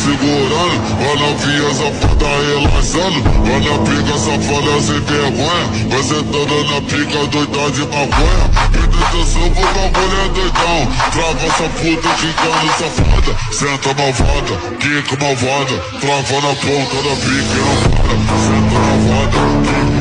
Segurando, vai na via safada relaxando, vai na pica safada sem vergonha, vai sentando na pica doida de maconha. Atenção pro bagulho é doidão, trava essa puta quicando safada, senta malvada, quica malvada, trava na ponta da pica e não para, senta malvada, quica